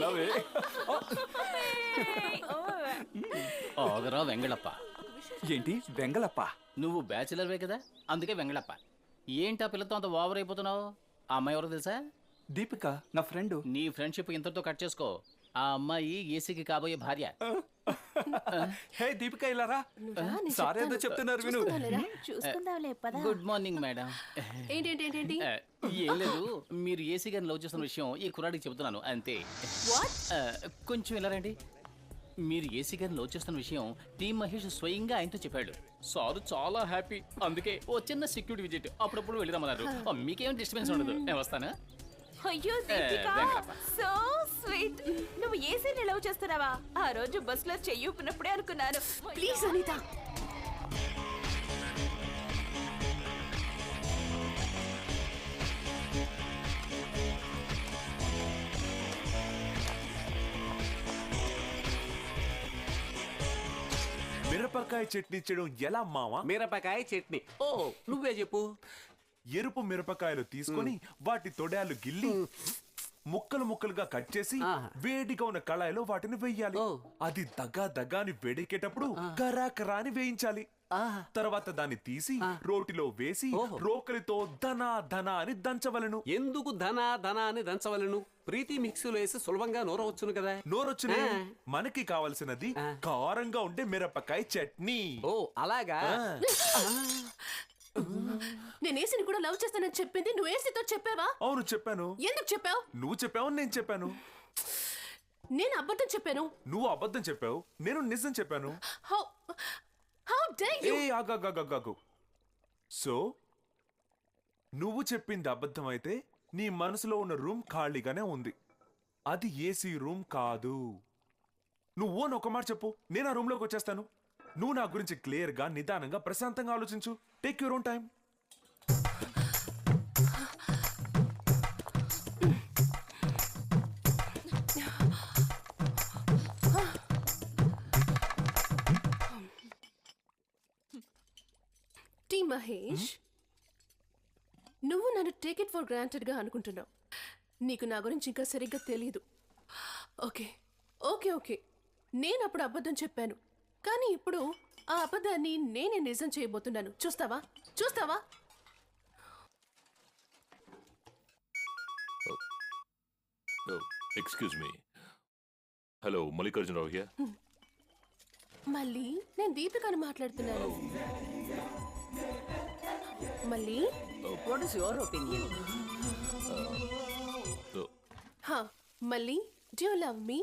Love ఆగరా వెంగళప్ప. ఏంటి వెంగళప్ప? నువ్వు బ్యాచిలర్వే కదా, అందుకే వెంగళప్ప. ఏంటి ఆ పిల్లతో అంత ఓవర్ అయిపోతున్నావు? ఆ అమ్మాయి ఎవరో తెలుసా? దీపిక, నా ఫ్రెండ్. నీ ఫ్రెండ్షిప్ ఇంతటితో కట్ చేసుకో. ఆ అమ్మాయి ఏసీకి కాబోయే భార్య. హే దీపిక, ఇలారా. సారీ ఏదో చెప్తున్నారు విను. Good morning madam. ఏంటి ఏం లేదు, మీరు ఏసీ గారిని లవ్ చేస్తున్న విషయం ఈ కుర్రాడికి చెబుతున్నాను అంతే. కొంచెం ఇలా రండి. మీరు ఏసీ గారిని లవ్ చేస్తున్న విషయం టీమ్ మహేష్ స్వయంగా ఆయనతో చెప్పాడు. సార్ చాలా హ్యాపీ, అందుకే ఓ చిన్న సెక్యూరిటీ విజిట్ అప్పుడప్పుడు వెళదామన్నారు. మీకేం డిస్టర్బెన్స్ ఉండదు, నేను వస్తాను. అయ్యో దీపిక, సో స్వీట్. నువ్వు ఏసీని లవ్ చేస్తున్నావా? ఆ రోజు బస్ లో చెయ్యూపినప్పుడే అనుకున్నాను. ప్లీజ్ అనిత. మిరపకాయ చట్నీ చేయడం ఎలా మావా? మిరపకాయ చట్నీ. ఓ నువ్వే చెప్పు. ఎరుపు మిరపకాయలు తీసుకొని వాటి తొడాలు గిల్లి ముక్కలు ముక్కలుగా కట్ చేసి వేడిగా ఉన్న కళాయిలో వాటిని వేయాలి. అది దగ్గని వేడెక్కేటప్పుడు కరాకరా అని వేయించాలి. తర్వాత దాన్ని తీసి రోటిలో వేసి రోకలితో ధనా ధనా అని దంచవలను. ఎందుకు ధనా ధనా అని దంచవలను? ప్రీతి మిక్సీలో వేసి సులభంగా నోరవచ్చును కదా. నోరొచ్చునే. మనకి కావలసినది కారంగా ఉండే మిరపకాయ చట్నీ. ఓ అలాగా. నేను ఏసీని కూడా లవ్ చేస్తానని చెప్పింది నువ్వు ఏసీతో చెప్పావా? అవును చెప్పాను. ఎందుకు చెప్పావు? నువ్వు చెప్పావు, నేను చెప్పాను. నేను అబద్ధం చెప్పాను. నువ్వు అబద్ధం చెప్పావు, నేను నిజం చెప్పాను. How dare you? ఆగాగాగాగాగు. సో నువ్వు చెప్పింది అబద్ధం అయితే నీ మనసులో ఉన్న రూమ్ ఖాళీగానే ఉంది. అది ఏసీ రూమ్ కాదు. నువ్వు ఒక మాట చెప్పు, నేను ఆ రూమ్ లోకి వచ్చేస్తాను. నువ్వు నా గురించి క్లియర్ గా, నిదానంగా, ప్రశాంతంగా ఆలోచించు. Take your own time. T Mahesh, నువ్వు నన్ను టేక్ ఇట్ ఫర్ గ్రాంటెడ్ గా అనుకుంటున్నావు. నీకు నా గురించి ఇంకా సరిగ్గా తెలీదు. ఓకే ఓకే ఓకే, నేను అప్పుడు అబద్ధం చెప్పాను, కానీ ఇప్పుడు ఆ అబద్ధాన్ని నేనే నిజం చేయబోతున్నాను. చూస్తావా చూస్తావా? Excuse me. Hello, Mallikarjunarao here. మళ్ళీ నేను దీపికను మాట్లాడుతున్నాను. మళ్ళీ వాట్ ఇస్ యువర్ ఒపీనియన్? మళ్ళీ డు యు లవ్ మీ?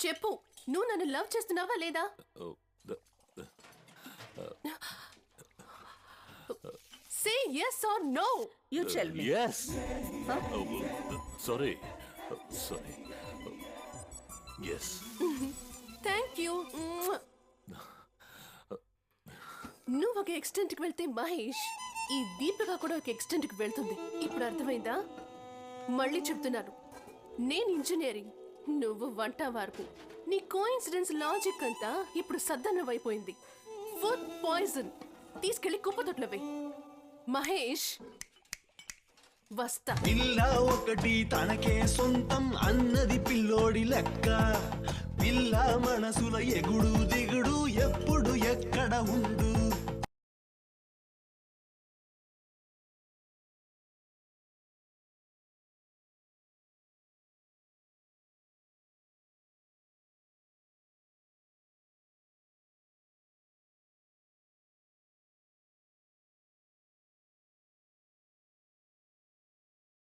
చెప్పు, నువ్వు నన్ను లవ్ చేస్తున్నావా లేదా? Say yes or no. You tell me. Yes. Sorry. Yes. Thank you. నువ్వు ఒక ఎక్స్టెంట్కి వెళ్తే మహేష్, ఈ దీపిక కూడా ఒక ఎక్స్టెంట్కి వెళ్తుంది. ఇప్పుడు అర్థమైందా? మళ్ళీ చెప్తున్నాను, నేను ఇంజనీరింగ్, నువ్వు వంట వరకు. నీ కోఇన్సిడెన్స్ లాజిక్ అంతా ఇప్పుడు సద్దన్నమైపోయింది. ఫుడ్ పాయిజన్ తీసుకెళ్లి కుప్పతొట్లో వెయ్యి. మహేష్ వస్తా. పిల్ల ఒకటి తనకే సొంతం అన్నది పిల్లోడి లెక్క. పిల్ల మనసుల ఎగుడు దిగుడు ఎప్పుడు ఎక్కడ ఉండు.